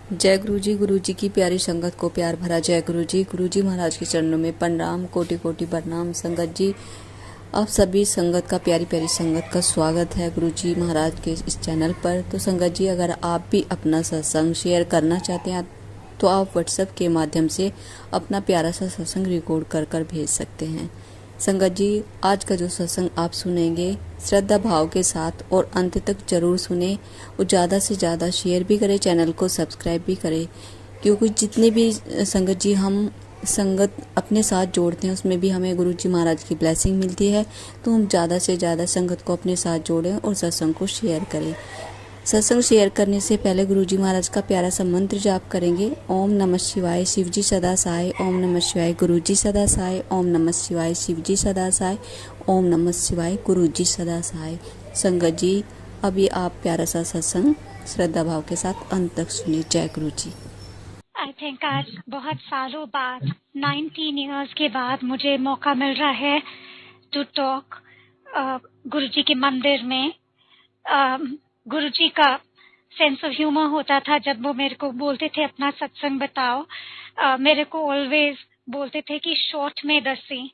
जय गुरु जी की प्यारी संगत को प्यार भरा जय गुरु जी महाराज के चरणों में प्रणाम, कोटि कोटि प्रणाम। संगत जी, आप सभी संगत का, प्यारी प्यारी संगत का स्वागत है गुरु जी महाराज के इस चैनल पर। तो संगत जी, अगर आप भी अपना सत्संग शेयर करना चाहते हैं तो आप व्हाट्सएप के माध्यम से अपना प्यारा सा सत्संग रिकॉर्ड कर कर भेज सकते हैं। संगत जी, आज का जो सत्संग आप सुनेंगे श्रद्धा भाव के साथ और अंत तक जरूर सुने और ज़्यादा से ज़्यादा शेयर भी करें, चैनल को सब्सक्राइब भी करें, क्योंकि जितने भी संगत जी हम संगत अपने साथ जोड़ते हैं उसमें भी हमें गुरु जी महाराज की ब्लेसिंग मिलती है। तो हम ज़्यादा से ज़्यादा संगत को अपने साथ जोड़ें और सत्संग को शेयर करें। सत्संग शेयर करने से पहले गुरु जी महाराज का प्यारा सा मंत्र जाप करेंगे। ओम नमः शिवाय शिव जी सदा साय, ओम नमः शिवाय गुरु जी सदा साय, ओम नमः शिवाय शिव जी सदा साय, ओम नमः शिवाय गुरु जी सदा साय। संगत जी, अभी आप प्यारा सा सत्संग श्रद्धा भाव के साथ अंत तक सुनिए। जय गुरु जी। आई थिंक आज बहुत सालों बाद 19 इयर्स के बाद मुझे मौका मिल रहा है टू टॉक गुरु जी के मंदिर में। गुरु जी का सेंस ऑफ ह्यूमर होता था जब वो मेरे को बोलते थे अपना सत्संग बताओ। मेरे को ऑलवेज बोलते थे कि शॉर्ट में दसी।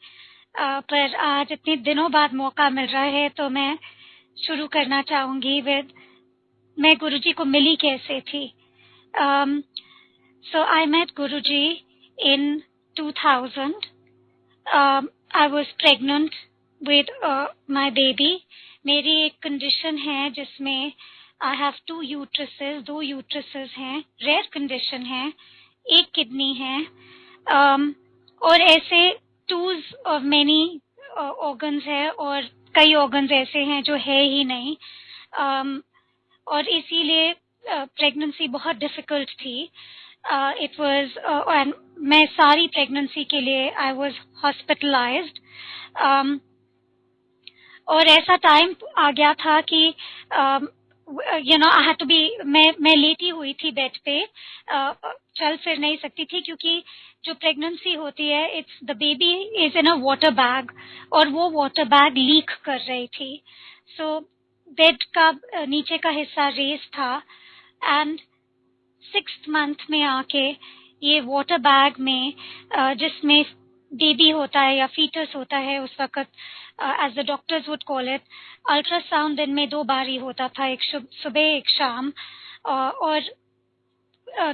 पर आज इतने दिनों बाद मौका मिल रहा है तो मैं शुरू करना चाहूंगी विद मैं गुरु जी को मिली कैसे थी। So I met Guruji in 2000. I was pregnant with my baby. मेरी एक कंडीशन है जिसमें I have 2 uteruses, 2 uteruses हैं, रेयर कंडीशन है, एक किडनी है, और ऐसे 2s of many organs है और कई organs ऐसे हैं जो है ही नहीं, और इसीलिए प्रेगनेंसी बहुत डिफिकल्ट थी। इट वाज एंड मैं सारी प्रेगनेंसी के लिए आई वाज हॉस्पिटलाइज्ड, और ऐसा टाइम आ गया था कि आई हैड टू बी मैं लेटी हुई थी बेड पे, चल फिर नहीं सकती थी क्योंकि जो प्रेगनेंसी होती है it's the baby is in a water bag और वो वाटर बैग लीक कर रही थी। सो बेड का नीचे का हिस्सा रेस था एंड 6th मंथ में आके ये वाटर बैग में जिसमें बेबी होता है या फीटस होता है उस वक्त, as the doctors would call it, ultrasound दिन में 2 बार ही होता था, एक सुबह एक शाम। और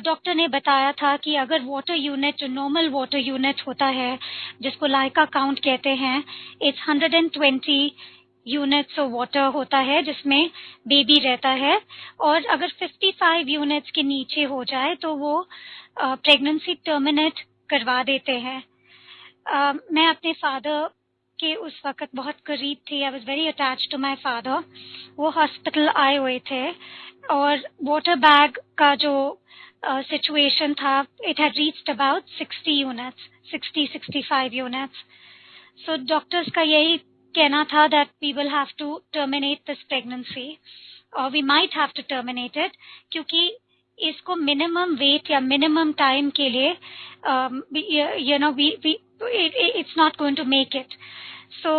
डॉक्टर ने बताया था कि अगर वाटर यूनिट जो नॉर्मल वाटर यूनिट होता है जिसको लाइका काउंट कहते हैं, इट्स 120 यूनिट्स ऑफ वाटर होता है जिसमें बेबी रहता है, और अगर 55 यूनिट्स के नीचे हो जाए तो वो प्रेगनेंसी टर्मिनेट करवा देते हैं। मैं अपने फादर के उस वक्त बहुत करीब थी। I was very attached to my father. वो हॉस्पिटल आए हुए थे और वाटर बैग का जो सिचुएशन था, it had reached about 60 units, 65 units. So doctors का यही कहना था that we will have to terminate this pregnancy or we might have to terminate it, क्योंकि इसको मिनिमम वेट या मिनिमम टाइम के लिए it's not going to make it. So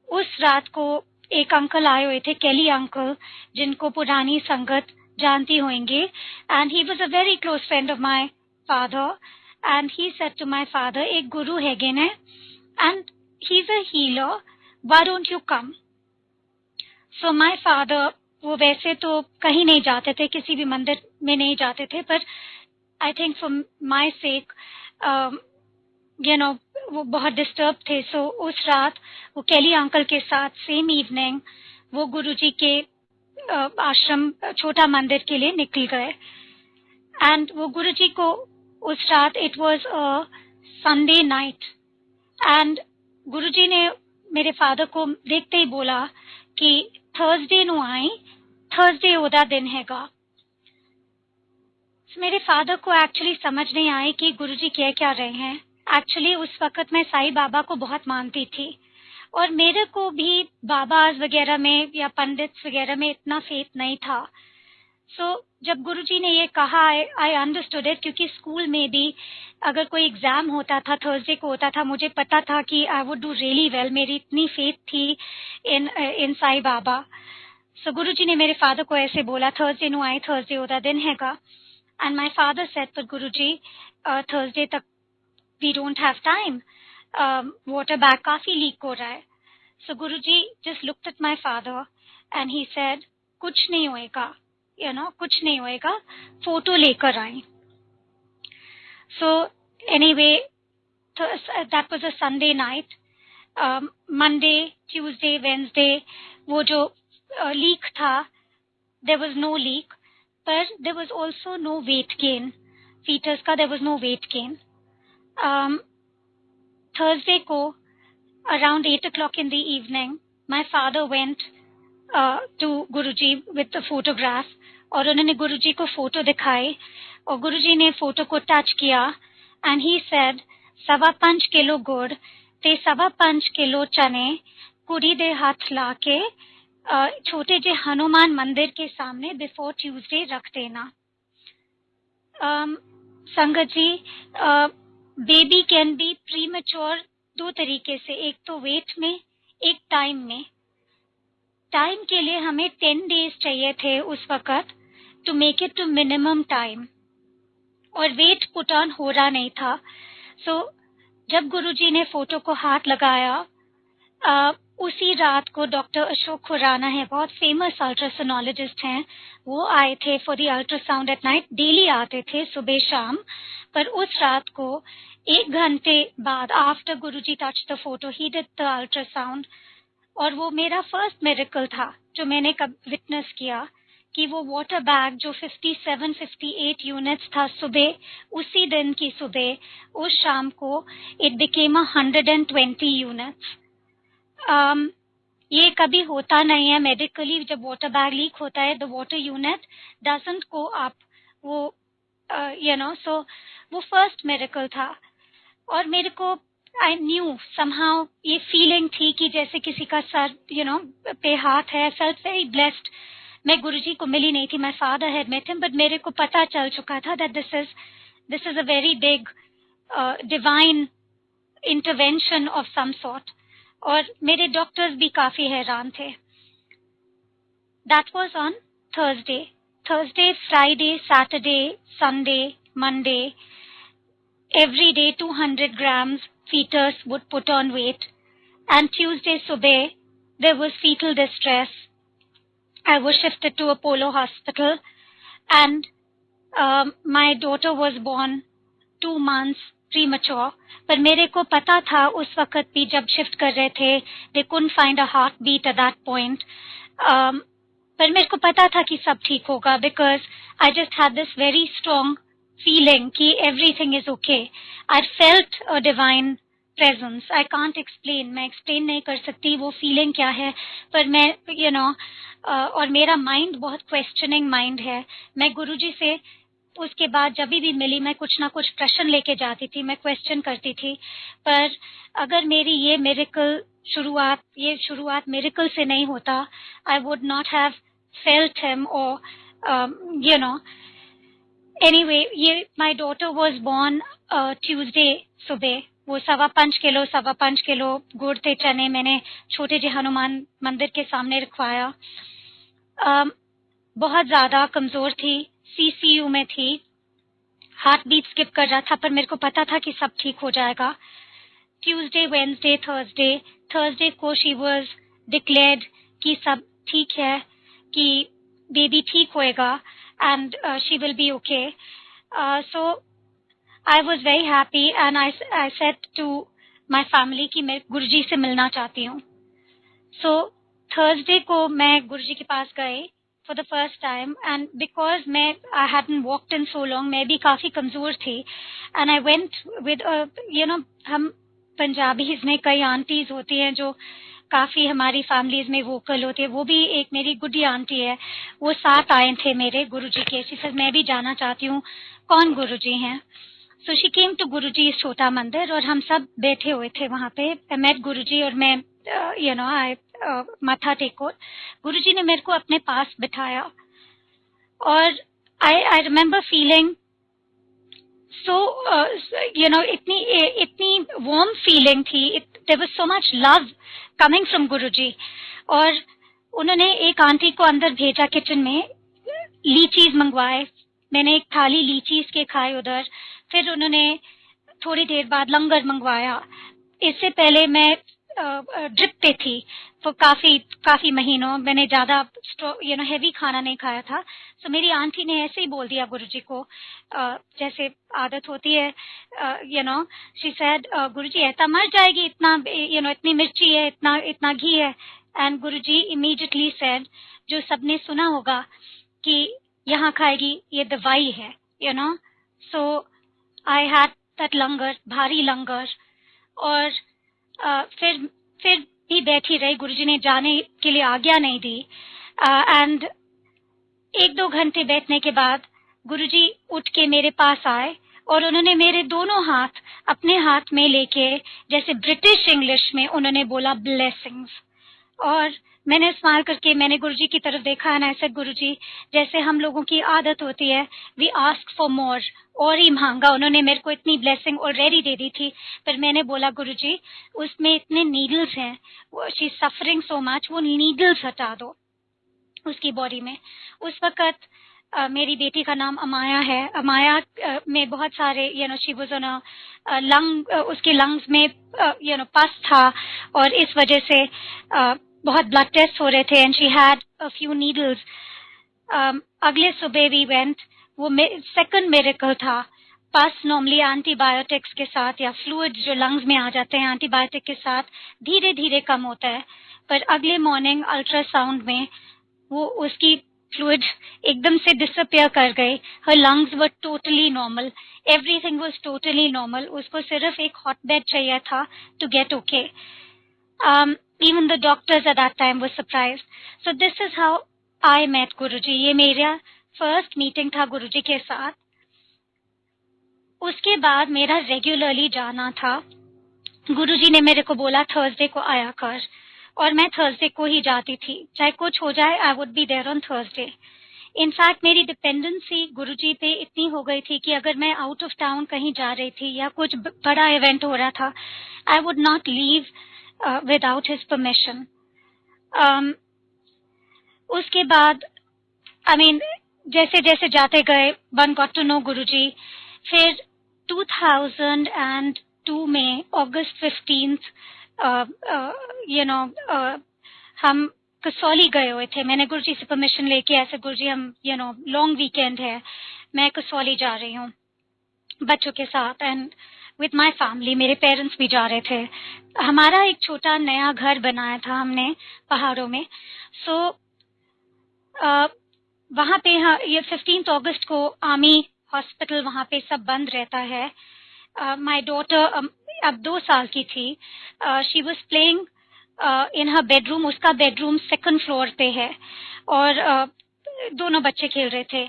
उस रात को एक अंकल आए हुए थे, केली अंकल, जिनको पुरानी संगत जानती होंगे, and he was a very close friend of my father, and he said to my father, एक गुरु है गिने and he's a healer, why don't you come? So my father, वो वैसे तो कहीं नहीं जाते थे, किसी भी मंदिर में नहीं जाते थे, पर I think for my sake, वो बहुत डिस्टर्ब थे। सो उस रात वो केली अंकल के साथ सेम इवनिंग वो गुरुजी के आश्रम छोटा मंदिर के लिए निकल गए। एंड वो गुरुजी को उस रात, it was a Sunday night, and Guruji ने मेरे फादर को देखते ही बोला कि थर्सडे नु आई, थर्सडे ओदा दिन हैगा। मेरे फादर को एक्चुअली समझ नहीं आई कि गुरुजी कह क्या रहे हैं। एक्चुअली उस वक्त मैं साईं बाबा को बहुत मानती थी और मेरे को भी बाबाज वगैरह में या पंडित्स वगैरह में इतना फेथ नहीं था। सो जब गुरुजी ने ये कहा, आई अंडरस्टूड इट, क्योंकि स्कूल में भी अगर कोई एग्जाम होता था, थर्सडे को होता था, मुझे पता था कि I would do really well, मेरी इतनी फेथ थी इन साईं बाबा। सो गुरुजी ने मेरे फादर को ऐसे बोला, थर्सडे नु आई, थर्सडे ओदा दिन हैगा। And my father said, but Guruji, Thursday tak we don't have time. Water bag काफी leak हो रहा है. So Guruji just looked at my father and he said, कुछ नहीं होएगा, कुछ नहीं होएगा, photo लेकर आए. So anyway, that was a Sunday night. Monday, Tuesday, Wednesday, वो जो leak था, there was no leak, but there was also no weight gain. Fetus का there was no weight gain. Thursday को around 8 o'clock in the evening, my father went to Guruji with the photograph और उन्होंने गुरुजी को photo दिखाई और गुरुजी ने photo को touch किया and he said 5.25 किलो गुड़ ते 5.25 किलो चने कुड़ी दे हाथ लाके छोटे जे हनुमान मंदिर के सामने बिफोर ट्यूसडे रख देना. संगत जी, बेबी कैन बी प्रीमेच्योर दो तरीके से, एक तो वेट में, एक टाइम में. टाइम के लिए हमें 10 days चाहिए थे उस वक्त to make it to minimum time और वेट पुट ऑन हो रहा नहीं था. सो जब गुरुजी ने फोटो को हाथ लगाया, उसी रात को डॉक्टर अशोक खुराना है, बहुत फेमस अल्ट्रासोनोलॉजिस्ट हैं, वो आए थे for the ultrasound at night. Daily आते थे सुबह शाम, पर उस रात को 1 घंटे बाद after Guruji touch the photo he did the ultrasound. और वो मेरा फर्स्ट मिरेकल था जो मैंने कब विटनेस किया कि वो वाटर बैग जो 57-58 यूनिट्स था सुबह, उसी दिन की सुबह उस शाम को इट बिकेम 120 यूनिट्स. ये कभी होता नहीं है मेडिकली. जब वाटर बैग लीक होता है the water unit doesn't go up, वो सो वो फर्स्ट मिरेकल था. और मेरे को आई न्यू समहाउ ये फीलिंग थी कि जैसे किसी का सर पे हाथ है. Felt very blessed. मैं गुरुजी को मिली नहीं थी, my father had met him, but मेरे को पता चल चुका था that this is a very big divine intervention of some sort. और मेरे डॉक्टर्स भी काफी हैरान थे. That was on Thursday. Friday, Saturday, Sunday, Monday, every day 200 grams fetus would put on weight, and Tuesday subah there was fetal distress. I was shifted to Apollo Hospital and my daughter was born 2 months premature. पर मेरे को पता था उस वक्त भी जब shift कर रहे थे, they couldn't find a heartbeat at that point. पर मेरे को पता था कि सब ठीक होगा because I just had this very strong feeling कि everything is okay. I felt a divine presence. I can't explain. मैं explain नहीं कर सकती वो feeling क्या है, पर मैं और मेरा mind बहुत questioning mind है. मैं गुरुजी से उसके बाद जब भी मिली मैं कुछ ना कुछ प्रश्न लेके जाती थी, मैं क्वेश्चन करती थी. पर अगर मेरी ये शुरुआत मिरेकल से नहीं होता, I would not have felt him or anyway, my daughter was born Tuesday सुबह. वो 5.25 किलो गुड़ थे चने मैंने छोटे जे हनुमान मंदिर के सामने रखवाया. बहुत ज्यादा कमजोर थी, सीसीयू में थी, हार्ट बीट स्किप कर रहा था, पर मेरे को पता था कि सब ठीक हो जाएगा. ट्यूसडे, वेडनेसडे, थर्सडे को शी वाज डिक्लेयर्ड कि सब ठीक है, कि बेबी ठीक होएगा and she will be okay. So I was very happy and I said to my family कि मैं गुरुजी से मिलना चाहती हूँ. So Thursday को मैं गुरुजी के पास गए for the first time and because I hadn't walked in so long, मैं भी काफी कमजोर थी and I went with हम पंजाबीज में कई आंटीज होती हैं जो काफी हमारी फैमिलीज में वोकल होती है. वो भी एक मेरी गुड्डी आंटी है, वो साथ आए थे मेरे गुरुजी के. शी सेड मैं भी जाना चाहती हूँ, कौन गुरुजी हैं? सो शी केम टू गुरुजी छोटा मंदिर और हम सब बैठे हुए थे वहां पे. आई मेट गुरुजी और मैं आई माथा टेको. गुरुजी ने मेरे को अपने पास बिठाया और आई रिमेम्बर फीलिंग so इतनी warm feeling थी. There was so much love coming from Guruji. और उन्होंने एक आंटी को अंदर भेजा किचन में, लीचीज मंगवाए, मैंने एक थाली लीचीज के खाए उधर। फिर उन्होंने थोड़ी देर बाद लंगर मंगवाया। इससे पहले मैं ड्रिप पे थी तो काफी महीनों मैंने ज्यादा हैवी खाना नहीं खाया था। सो मेरी आंटी ने ऐसे ही बोल दिया गुरुजी को, जैसे आदत होती है, शी सेड, गुरुजी ऐसा मर जाएगी, इतना इतनी मिर्ची है, इतना इतना घी है। एंड गुरुजी इमीडिएटली सेड, जो सबने सुना होगा कि यहाँ खाएगी ये दवाई है, सो आई हैड दैट लंगर, भारी लंगर। और फिर भी बैठी रही, गुरुजी ने जाने के लिए आज्ञा नहीं दी। एंड 1-2 घंटे बैठने के बाद गुरुजी उठ के मेरे पास आए और उन्होंने मेरे दोनों हाथ अपने हाथ में लेके, जैसे ब्रिटिश इंग्लिश में उन्होंने बोला ब्लेसिंग्स। और मैंने स्माइल करके मैंने गुरुजी की तरफ देखा है ना, ऐसे गुरुजी जैसे हम लोगों की आदत होती है, वी आस्क फॉर मोर, और ही मांगा। उन्होंने मेरे को इतनी ब्लेसिंग ऑलरेडी दे दी थी, पर मैंने बोला गुरुजी उसमें इतने नीडल्स हैं, शी सफरिंग सो मच, वो नीडल्स हटा दो उसकी बॉडी में। उस वक्त मेरी बेटी का नाम अमाया है। अमाया में बहुत सारे शी वाज ऑन लंग, उसके लंग्स में पस था और इस वजह से बहुत ब्लड टेस्ट हो रहे थे and she had a few needles. अगले सुबह वी वेंट, वो सेकंड मिरेकल था। पस नॉर्मली एंटीबायोटिक्स के साथ या फ्लूइड जो लंग्स में आ जाते हैं एंटीबायोटिक के साथ धीरे धीरे कम होता है, पर अगले मॉर्निंग अल्ट्रासाउंड में वो उसकी फ्लूइड एकदम से डिसअपियर कर गए। Her lungs were totally normal, everything was totally normal. उसको सिर्फ एक हॉट बेड चाहिए था to get okay. Even the doctors at that time were surprised. So this is how I met Guruji. ये मेरा फर्स्ट मीटिंग था गुरुजी के साथ। उसके बाद मेरा रेगुलरली जाना था। गुरुजी ने मेरे को बोला थर्सडे को आया कर, और मैं थर्सडे को ही जाती थी, चाहे कुछ हो जाए, I would be there on Thursday. In fact मेरी डिपेंडेंसी गुरुजी पे इतनी हो गई थी कि अगर मैं आउट ऑफ टाउन कहीं जा रही थी या कुछ बड़ा इवेंट हो रहा था, I would not leave without his permission. उसके बाद जैसे जैसे जाते गए, वन गॉट टू नो गुरुजी। फिर 2002 में अगस्त 15 हम कसौली गए हुए थे। मैंने गुरुजी से परमिशन लेके, ऐसे गुरुजी हम लॉन्ग वीकेंड है, मैं कसौली जा रही हूँ बच्चों के साथ एंड विथ माय फैमिली। मेरे पेरेंट्स भी जा रहे थे। हमारा एक छोटा नया घर बनाया था हमने पहाड़ों में। सो वहां पे ये 15 अगस्त को आर्मी हॉस्पिटल वहां पे सब बंद रहता है। माय डॉटर अब 2 साल की थी। She was playing in her bedroom. उसका बेडरूम 2nd फ्लोर पे है और दोनों बच्चे खेल रहे थे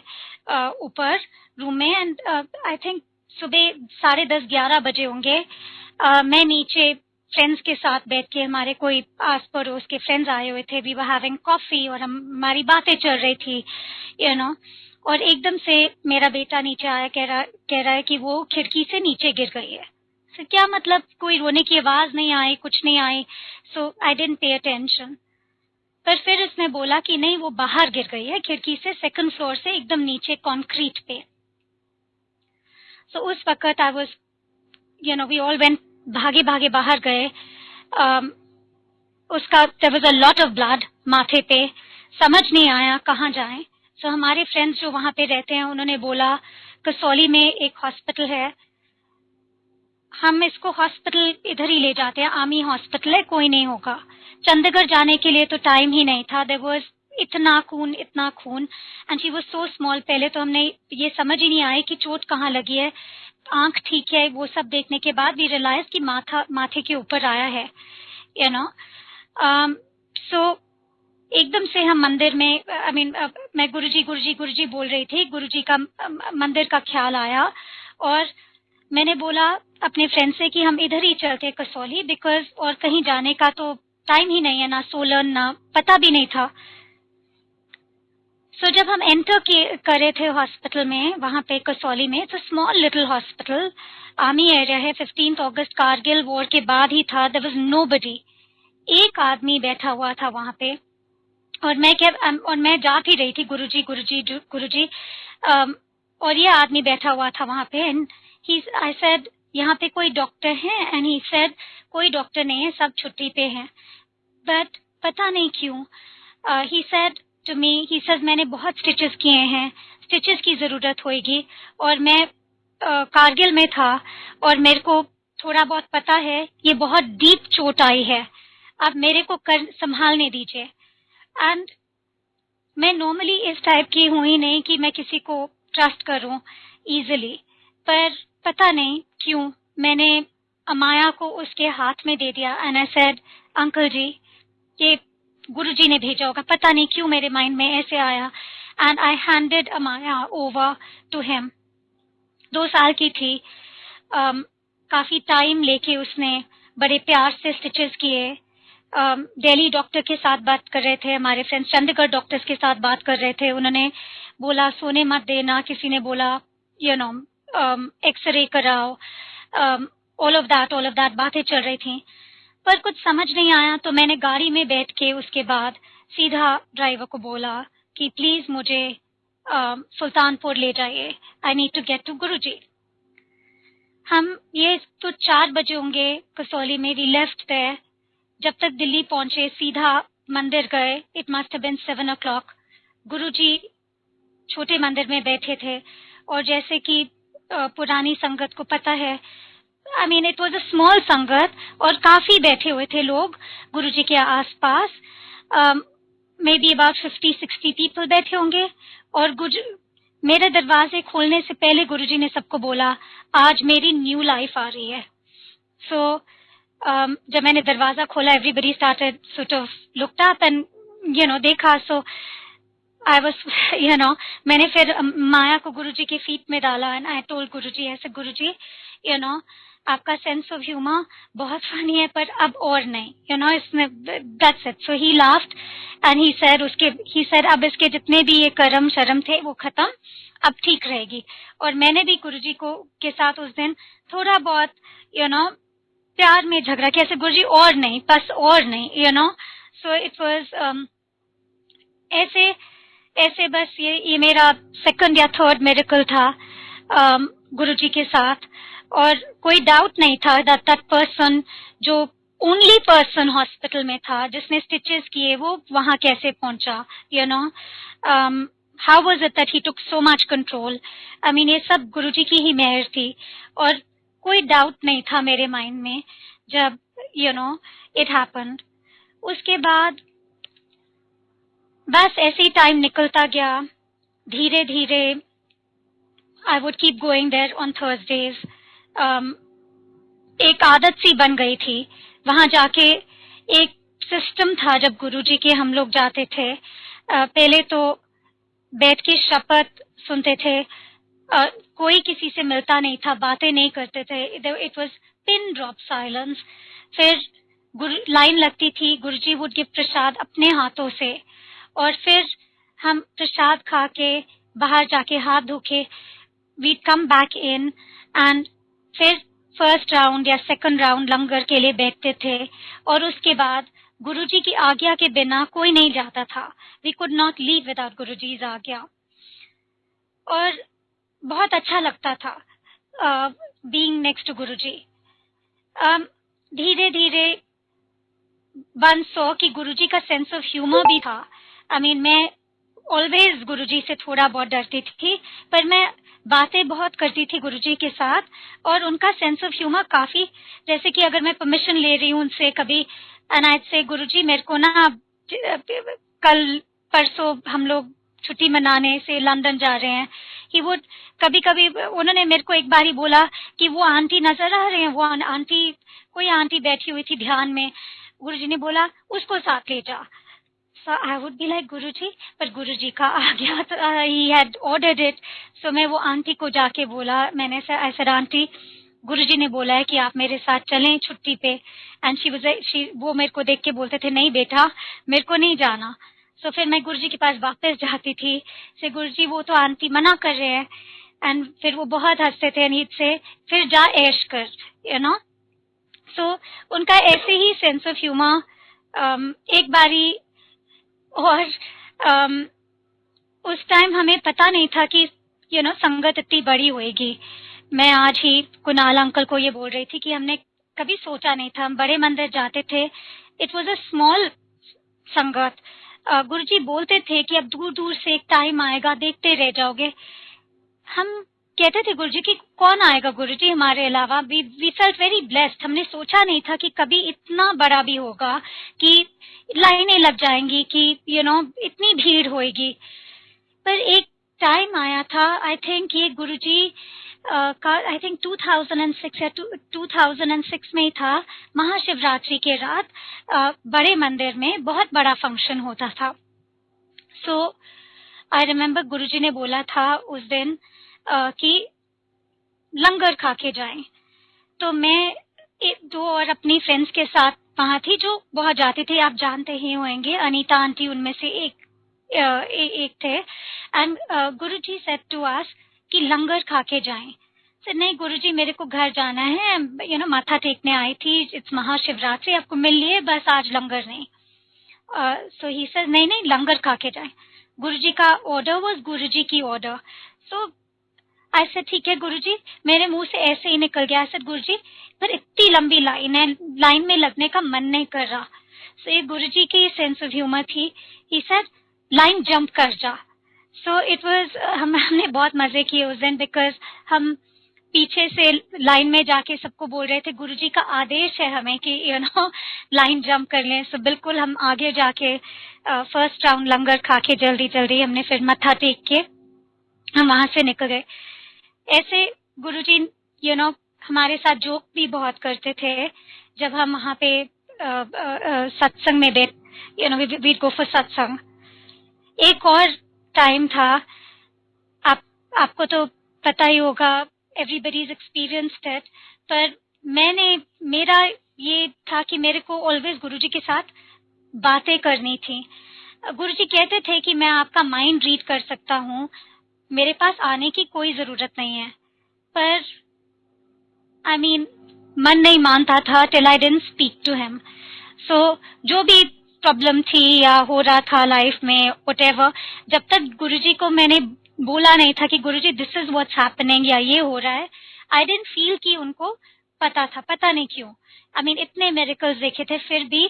ऊपर रूम में। एंड आई थिंक सुबह 10:30-11 बजे होंगे। मैं नीचे फ्रेंड्स के साथ बैठ के, हमारे कोई आस पड़ोस के फ्रेंड्स आए हुए थे, वी वर हैविंग कॉफी और हमारी बातें चल रही थी और एकदम से मेरा बेटा नीचे आया, कह रहा है कि वो खिड़की से नीचे गिर गई है। तो क्या मतलब, कोई रोने की आवाज नहीं आई, कुछ नहीं आई। सो आई डिडंट पे अटेंशन। पर फिर उसने बोला कि नहीं, वो बाहर गिर गई है खिड़की से, 2nd फ्लोर से एकदम नीचे कंक्रीट पे। सो उस वक्त I was we all went, भागे भागे बाहर गए। उसका there was a lot of blood माथे पे, समझ नहीं आया कहाँ जाएं। सो हमारे फ्रेंड्स जो वहां पे रहते हैं उन्होंने बोला कसौली में एक हॉस्पिटल है, हम इसको हॉस्पिटल इधर ही ले जाते हैं, आर्मी हॉस्पिटल है, कोई नहीं होगा। चंडीगढ़ जाने के लिए तो टाइम ही नहीं था। देयर वाज इतना खून and she was so small. पहले तो हमने ये समझ ही नहीं आई कि चोट कहाँ लगी है, आंख ठीक है, वो सब देखने के बाद वी रियलाइज कि माथे के ऊपर आया है सो एकदम से हम मंदिर में, मैं गुरुजी बोल रही थी। गुरुजी का मंदिर का ख्याल आया और मैंने बोला अपने फ्रेंड से कि हम इधर ही चलते कसौली, बिकॉज और कहीं जाने का तो टाइम ही नहीं है, ना सोलन, ना पता भी नहीं था। सो जब हम एंटर कर रहे थे हॉस्पिटल में, वहां पे कसौली में, तो small little hospital, army area है, 15 अगस्त कारगिल वॉर के बाद ही था। देयर वाज नोबडी, एक आदमी बैठा हुआ था वहां पे और मैं जाती रही थी गुरुजी और ये आदमी बैठा हुआ था वहां पे, एंड आई सेड यहाँ पे कोई डॉक्टर है? एंड ही सेड कोई डॉक्टर नहीं है, सब छुट्टी पे हैं। बट पता नहीं क्यों he said to me, he says मैंने बहुत स्टिचेस किए हैं, स्टिचेस की जरूरत होगी, और मैं कारगिल में था और मेरे को थोड़ा बहुत पता है ये बहुत डीप चोट आई है, अब मेरे को संभालने दीजिए। एंड मैं नॉर्मली इस टाइप की हूं ही नहीं कि मैं किसी को ट्रस्ट करूं इजीली, पर पता नहीं क्यों मैंने अमाया को उसके हाथ में दे दिया। एंड आई सेड अंकल जी, ये गुरुजी ने भेजा होगा, पता नहीं क्यों मेरे माइंड में ऐसे आया। And I handed Amaya over to him. 2 साल की थी, काफी टाइम लेके उसने बड़े प्यार से स्टिचेस किए। दिल्ली डॉक्टर के साथ बात कर रहे थे, हमारे फ्रेंड्स चंडीगढ़ डॉक्टर्स के साथ बात कर रहे थे, उन्होंने बोला सोने मत देना, किसी ने बोला एक्सरे कराओ, ऑल ऑफ दैट बातें चल रही थी, पर कुछ समझ नहीं आया। तो मैंने गाड़ी में बैठ के उसके बाद सीधा ड्राइवर को बोला कि प्लीज मुझे सुल्तानपुर ले जाइए, I need to get to Guruji. हम ये तो 4 बजे होंगे कसौली में, वी लेफ्ट देयर, जब तक दिल्ली पहुंचे सीधा मंदिर गए, it must have been 7 o'clock। Guruji छोटे मंदिर में बैठे थे, और जैसे कि पुरानी संगत को पता है, I mean it was a small संगत, और काफी बैठे हुए थे लोग गुरुजी के आसपास, मे बी अबाउट 50-60 पीपल बैठे होंगे। और मेरे दरवाजे खोलने से पहले गुरुजी ने सबको बोला आज मेरी न्यू लाइफ आ रही है। सो जब मैंने दरवाजा खोला, everybody started sort of looked up and देखा। सो आई वाज मैंने फिर माया को गुरुजी के फीट में डाला, एंड आई टोल्ड गुरुजी, ऐसे गुरुजी आपका सेंस ऑफ ह्यूमर बहुत फनी है, पर अब और नहीं, इसमें that's it. So he laughed and he said अब इसके जितने भी ये कर्म शर्म थे वो खत्म, अब ठीक रहेगी। और मैंने भी गुरुजी के साथ उस दिन थोड़ा बहुत प्यार में झगड़ा किया, ऐसे गुरुजी और नहीं, बस और नहीं, सो इट वाज ऐसे बस ये मेरा सेकंड या थर्ड मिरेकल था गुरुजी के साथ। और कोई डाउट नहीं था दैट पर्सन, जो ओनली पर्सन हॉस्पिटल में था जिसने स्टिचेस किए, वो वहां कैसे पहुंचा, how was it that he took so much control. I mean ये सब गुरुजी की ही मेहर थी, और कोई डाउट नहीं था मेरे माइंड में जब इट हैपेंड। उसके बाद बस ऐसे ही टाइम निकलता गया, धीरे धीरे I would keep going there on Thursdays. एक आदत सी बन गई थी वहां जाके। एक सिस्टम था जब गुरुजी के हम लोग जाते थे, पहले तो बैठ के शपथ सुनते थे, कोई किसी से मिलता नहीं था, बातें नहीं करते थे, it was pin drop silence. फिर लाइन लगती थी, गुरुजी वुड गिव प्रसाद अपने हाथों से, और फिर हम प्रसाद खा के बाहर जाके हाथ धो के weed come back in, and फिर फर्स्ट राउंड या सेकंड राउंड लंगर के लिए बैठते थे। और उसके बाद गुरुजी की आज्ञा के बिना कोई नहीं जाता था, we could not leave without गुरुजी's आज्ञा। और बहुत अच्छा लगता था बीइंग नेक्स्ट टू गुरुजी। धीरे धीरे वन सॉ कि गुरुजी का सेंस ऑफ ह्यूमर भी था। आई मीन मैं ऑलवेज गुरुजी से थोड़ा बहुत डरती थी, पर मैं बातें बहुत करती थी गुरुजी के साथ, और उनका सेंस ऑफ ह्यूमर काफी, जैसे कि अगर मैं परमिशन ले रही हूँ उनसे कभी, एंड आई से गुरुजी मेरे को ना कल परसों हम लोग छुट्टी मनाने से लंदन जा रहे हैं, ही वुड कभी कभी, उन्होंने मेरे को एक बार ही बोला कि वो आंटी नजर आ रहे हैं, वो आंटी, कोई आंटी बैठी हुई थी ध्यान में, गुरुजी ने बोला उसको साथ ले जा। So I would be like गुरुजी, पर गुरुजी का आ गया, तो he had ordered it। So मैं वो आंटी को जाके बोला, मैंने ऐसा आंटी गुरुजी ने बोला है कि आप मेरे साथ चलें छुट्टी पे, एंड वो मेरे को देख के बोलते थे नहीं बेटा मेरे को नहीं जाना। So फिर मैं गुरुजी के पास वापस जाती थी, से गुरुजी वो तो आंटी मना कर रहे हैं, एंड फिर वो बहुत हंसते थे, नींद से फिर जा ऐश कर, So उनका ऐसे ही सेंस ऑफ ह्यूमर। एक बारी, और उस टाइम हमें पता नहीं था कि संगत इतनी बड़ी होएगी। मैं आज ही कुणाल अंकल को ये बोल रही थी कि हमने कभी सोचा नहीं था, हम बड़े मंदिर जाते थे, इट वाज अ स्मॉल संगत। गुरुजी बोलते थे कि अब दूर दूर से एक टाइम आएगा, देखते रह जाओगे। हम कहते थे गुरुजी कि कौन आएगा गुरुजी हमारे अलावा। We felt very blessed. हमने सोचा नहीं था कि कभी इतना बड़ा भी होगा, कि लाइनें लग जाएंगी, कि इतनी भीड़ होएगी। पर एक टाइम आया था, आई थिंक ये गुरुजी का आई थिंक 2006 या 2006 में ही था, महाशिवरात्रि के रात बड़े मंदिर में बहुत बड़ा फंक्शन होता था। सो आई रिमेम्बर गुरुजी ने बोला था उस दिन कि लंगर खा के जाएं। तो मैं दो और अपनी फ्रेंड्स के साथ वहां थी जो बहुत जाती थी, आप जानते ही होंगे, अनीता आंटी उनमें से एक थे। And Guruji said to us कि लंगर खा के जाएं। सर नहीं गुरुजी, मेरे को घर जाना है, माथा टेकने आई थी, इट्स महाशिवरात्रि, आपको मिल लिए, बस आज लंगर नहीं। सो ही सर नहीं नहीं, लंगर खा के जाएं। गुरुजी का ऑर्डर वाज गुरुजी की ऑर्डर। सो ऐसे ठीक है गुरुजी, मेरे मुंह से ऐसे ही निकल गया, ऐसे गुरुजी पर इतनी लंबी लाइन है, लाइन में लगने का मन नहीं कर रहा। सो ये गुरुजी की सेंस ऑफ ह्यूमर थी। ही सेड लाइन जंप कर जा। सो इट वाज, हमने बहुत मजे किए उस दिन, बिकॉज हम पीछे से लाइन में जाके सबको बोल रहे थे गुरुजी का आदेश है हमें कि लाइन जंप कर लें। सो बिल्कुल हम आगे जाके फर्स्ट राउंड लंगर खा के जल्दी जल्दी हमने फिर मत्था टेक के हम वहां से निकल गए। ऐसे गुरुजी हमारे साथ जोक भी बहुत करते थे जब हम वहां पे सत्संग में वी गो फॉर सत्संग। एक और टाइम था, आपको तो पता ही होगा, एवरीबडी इज एक्सपीरियंस्ड इट, पर मेरा ये था कि मेरे को ऑलवेज गुरुजी के साथ बातें करनी थी। गुरुजी कहते थे कि मैं आपका माइंड रीड कर सकता हूँ, मेरे पास आने की कोई जरूरत नहीं है, पर आई मीन मन नहीं मानता था till I didn't speak to him. So जो भी प्रॉब्लम थी या हो रहा था लाइफ में, व्हाटएवर, जब तक गुरुजी को मैंने बोला नहीं था कि गुरुजी दिस इज व्हाट्स हैपनिंग या ये हो रहा है, आई डिडंट फील कि उनको पता था। पता नहीं क्यों, आई मीन इतने मिरेकल्स देखे थे, फिर भी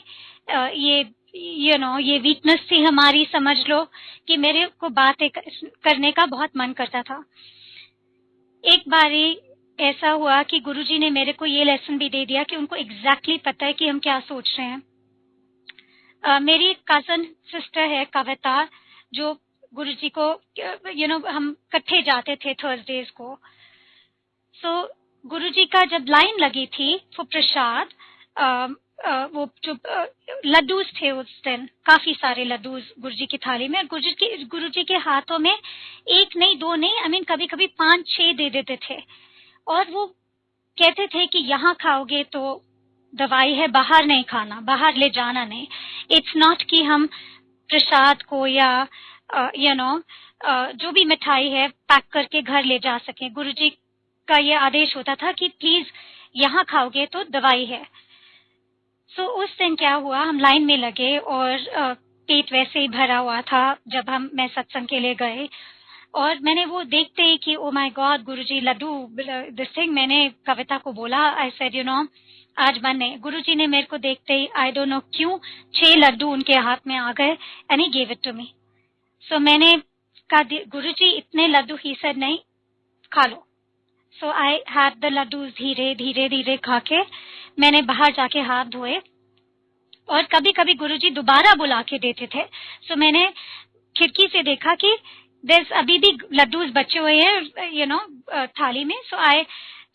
ये ये वीकनेस थी हमारी, समझ लो, कि मेरे को बातें करने का बहुत मन करता था। एक बारी ऐसा हुआ कि गुरुजी ने मेरे को ये लेसन भी दे दिया कि उनको एग्जैक्टली पता है कि हम क्या सोच रहे हैं। मेरी कजन सिस्टर है कविता, जो गुरुजी को हम इकट्ठे जाते थे थर्सडेज को। सो गुरुजी का जब लाइन लगी थी फॉर प्रसाद, वो जो लड्डूस थे उस दिन, काफी सारे लड्डूस गुरुजी की थाली में, गुरुजी के हाथों में एक नहीं दो नहीं, आई मीन कभी कभी 5-6 दे देते थे, और वो कहते थे कि यहाँ खाओगे तो दवाई है, बाहर नहीं खाना, बाहर ले जाना नहीं। इट्स नॉट कि हम प्रसाद को या जो भी मिठाई है पैक करके घर ले जा सके। गुरुजी का ये आदेश होता था कि प्लीज यहाँ खाओगे तो दवाई है। सो उस दिन क्या हुआ, हम लाइन में लगे और पेट वैसे ही भरा हुआ था जब मैं सत्संग के लिए गए, और मैंने वो देखते ही कि oh my god Guruji laddu this thing, मैंने कविता को बोला, आई सेड आज मन नहीं। गुरुजी ने मेरे को देखते ही, आई डोंट नो क्यों, 6 लड्डू उनके हाथ में आ गए and he give it to me. So मैंने कहा गुरुजी इतने लड्डू, ही सेड नहीं, खा लो। So I had the laddu, धीरे धीरे धीरे खा के मैंने बाहर जाके हाथ धोए, और कभी कभी गुरुजी दोबारा बुला के देते थे। सो मैंने खिड़की से देखा कि देयर अभी भी लड्डूस बचे हुए हैं थाली में। सो I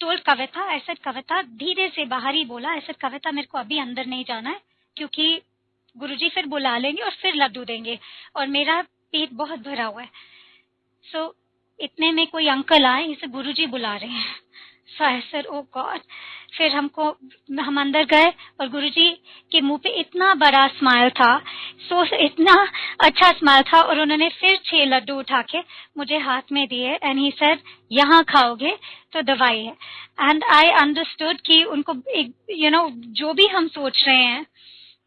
told Kavita, I said कविता, धीरे से बाहर ही बोला, आई सेड कविता मेरे को अभी अंदर नहीं जाना है, क्योंकि गुरुजी फिर बुला लेंगे और फिर लड्डू देंगे, और मेरा पेट बहुत भरा हुआ है। सो इतने में कोई अंकल आए, इसे गुरुजी बुला रहे हैं। सो आई सेड ओ गॉड। फिर हम अंदर गए और गुरुजी के मुंह पे इतना बड़ा स्माइल था, इतना अच्छा स्माइल था, और उन्होंने फिर 6 लड्डू उठा के मुझे हाथ में दिए एंड ही सेड यहाँ खाओगे तो दवाई है। एंड आई अंडरस्टूड कि उनको जो भी हम सोच रहे हैं।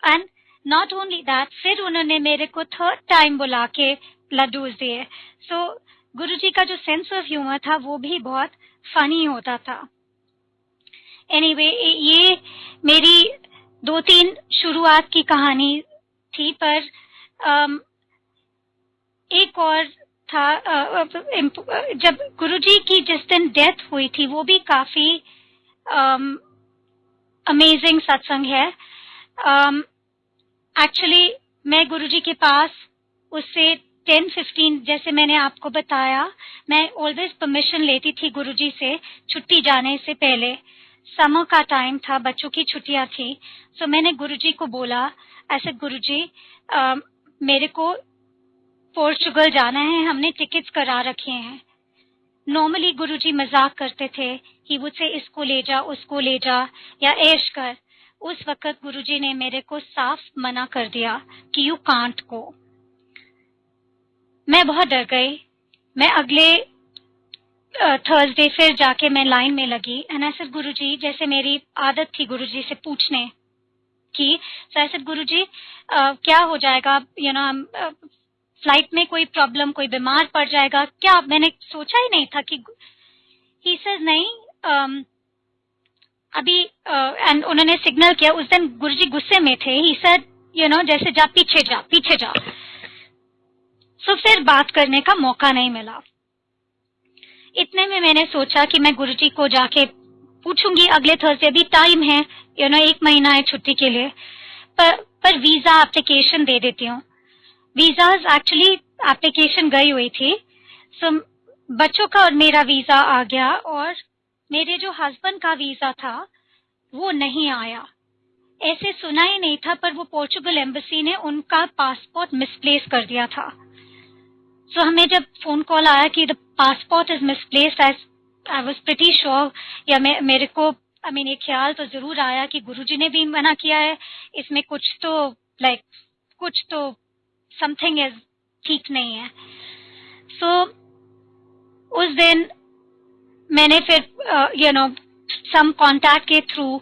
एंड नॉट ओनली दैट, फिर उन्होंने मेरे को 3rd टाइम बुला के लड्डूज दिए। सो गुरुजी का जो सेंस ऑफ ह्यूमर था वो भी बहुत फनी होता था। एनीवे, ये मेरी 2-3 शुरुआत की कहानी थी, पर एक और था। जब गुरुजी की जिस दिन डेथ हुई थी वो भी काफी अमेजिंग सत्संग है। एक्चुअली मैं गुरुजी के पास उससे 10-15, जैसे मैंने आपको बताया, मैं ऑलवेज परमिशन लेती थी गुरुजी से छुट्टी जाने से पहले। समर का टाइम था, बच्चों की छुट्टियां थी, सो मैंने गुरुजी को बोला, ऐसे गुरुजी मेरे को पोर्चुगल जाना है, हमने टिकट्स करा रखे हैं। नॉर्मली गुरुजी मजाक करते थे, ही वुड से इसको ले जा, उसको ले जा, या ऐश कर। उस वक्त गुरुजी ने मेरे को साफ मना कर दिया कि यू कांट गो। मैं बहुत डर गई। मैं अगले थर्सडे फिर जाके मैं लाइन में लगी, एंड आई सेड गुरुजी, जैसे मेरी आदत थी गुरुजी से पूछने की, सो आई सेड गुरुजी क्या हो जाएगा, यू नो फ्लाइट में कोई प्रॉब्लम, कोई बीमार पड़ जाएगा क्या? मैंने सोचा ही नहीं था कि ही सेड नहीं, अभी एंड उन्होंने सिग्नल किया। उस दिन गुरुजी गुस्से में थे। ही सेड यू नो, जैसे जा पीछे जा, पीछे जा। सो फिर बात करने का मौका नहीं मिला। इतने में मैंने सोचा कि मैं गुरुजी को जाके पूछूंगी अगले थर्सडे, अभी टाइम है, यू नो 1 महीना है छुट्टी के लिए, पर वीजा एप्लीकेशन दे देती हूँ। वीजाज एक्चुअली एप्लीकेशन गई हुई थी, सो बच्चों का और मेरा वीजा आ गया, और मेरे जो हस्बैंड का वीजा था वो नहीं आया। ऐसे सुना ही नहीं था, पर वो पोर्चुगल एम्बेसी ने उनका पासपोर्ट मिसप्लेस कर दिया था। सो हमें जब फोन कॉल आया कि the passport is misplaced, I was pretty sure, या मेरे को ये ख्याल तो जरूर आया कि गुरुजी ने भी मना किया है, इसमें कुछ तो समथिंग इज ठीक नहीं है। सो उस दिन मैंने फिर यू नो सम कॉन्टैक्ट के थ्रू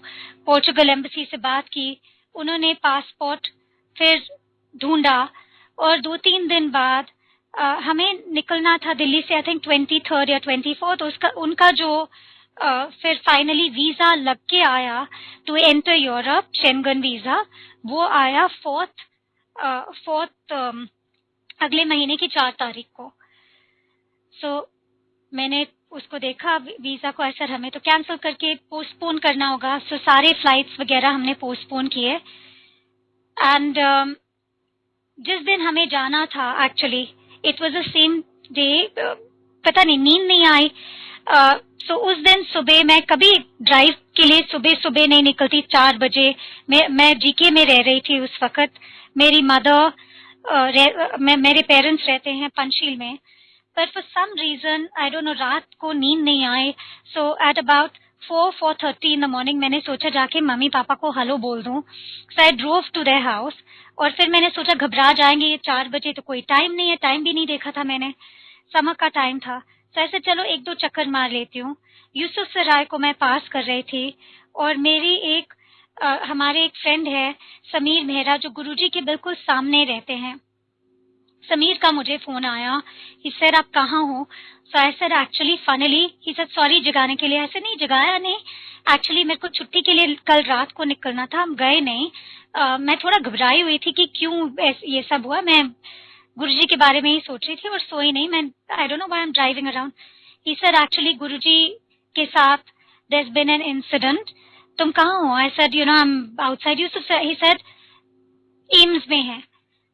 पोर्चुगल एम्बेसी से बात की। उन्होंने पासपोर्ट फिर ढूंढा, और 2-3 दिन बाद हमें निकलना था दिल्ली से, आई थिंक 23rd या 24th। उनका जो फिर फाइनली वीजा लग के आया to enter Europe, Schengen visa, वो आया 4th अगले महीने की 4 तारीख को। सो मैंने उसको देखा वीजा को, ऐसा हमें तो कैंसिल करके पोस्टपोन करना होगा। सो सारे फ्लाइट्स वगैरह हमने पोस्टपोन किए, एंड जिस दिन हमें जाना था, actually it was the same day, पता नहीं नींद नहीं आई। सो उस दिन सुबह, मैं कभी ड्राइव के लिए सुबह सुबह नहीं निकलती। 4 बजे मैं जीके में रह रही थी उस वक्त। मेरी मदर मेरे पेरेंट्स रहते हैं पंचशील में, पर for some reason I don't know, रात को नींद नहीं आए। So at about 4:30 in the morning मैंने सोचा जाके मम्मी पापा को हेलो बोल दूं। So I drove to their house, और फिर मैंने सोचा घबरा जाएंगे, ये 4 बजे तो कोई टाइम नहीं है, टाइम भी नहीं देखा था मैंने, समर का टाइम था। तो ऐसे चलो 1-2 चक्कर मार लेती हूँ। यूसुफ सराय को मैं पास कर रही थी, और मेरी हमारे एक फ्रेंड है समीर मेहरा, जो गुरुजी के बिल्कुल सामने रहते हैं। समीर का मुझे फोन आया, ही सेड आप कहाँ हो? So I said actually funnily, he said sorry जगाने के लिए। ऐसे नहीं जगाया नहीं, एक्चुअली मेरे को छुट्टी के लिए कल रात को निकलना था, हम गए नहीं। मैं थोड़ा घबराई हुई थी कि क्यों ये सब हुआ। मैं गुरुजी के बारे में ही सोच रही थी और सोई नहीं। मैं I don't know why I am driving around. He said actually Guruji के साथ there has been an incident. तुम कहाँ हो? I said you know I am outside Yusuf. He said AIIMS में है।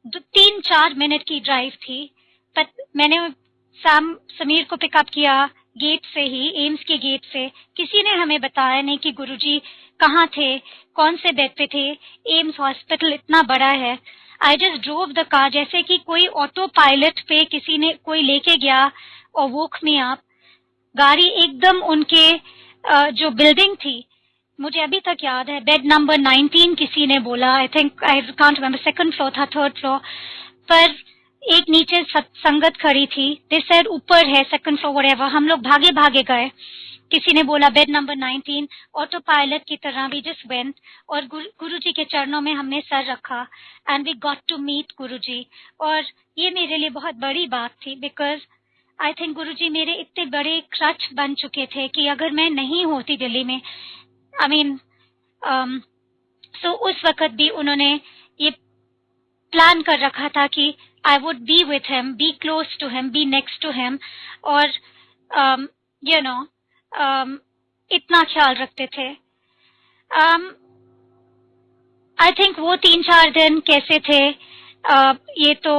3-4 मिनट की ड्राइव थी, पर मैंने समीर को पिकअप किया गेट से ही, एम्स के गेट से। किसी ने हमें बताया नहीं कि गुरुजी कहाँ थे, कौन से बेड पे थे। एम्स हॉस्पिटल इतना बड़ा है। I just drove the car, जैसे कि कोई ऑटो पायलट पे किसी ने कोई लेके गया और वोक मी अप। गाड़ी एकदम उनके जो बिल्डिंग थी, मुझे अभी तक याद है, बेड नंबर 19 किसी ने बोला, I think I can't remember, 2nd floor था, 3rd फ्लोर पर। एक नीचे संगत खड़ी थी, दे सेड ऊपर है 2nd फ्लोर व्हाटएवर। हम लोग भागे भागे गए, किसी ने बोला बेड नंबर 19, ऑटो पायलट की तरह वी जस्ट वेंट, और गुरुजी के चरणों में हमने सर रखा, and we got to meet Guruji. और ये मेरे लिए बहुत बड़ी बात थी, बिकॉज आई थिंक गुरुजी मेरे इतने बड़े क्रच बन चुके थे कि अगर मैं नहीं होती दिल्ली में, आई मीन, सो उस वक्त भी उन्होंने ये प्लान कर रखा था कि I would be with him, be close to him, be next to him, और यू नो इतना ख्याल रखते थे। आई थिंक वो 3-4 दिन कैसे थे, ये तो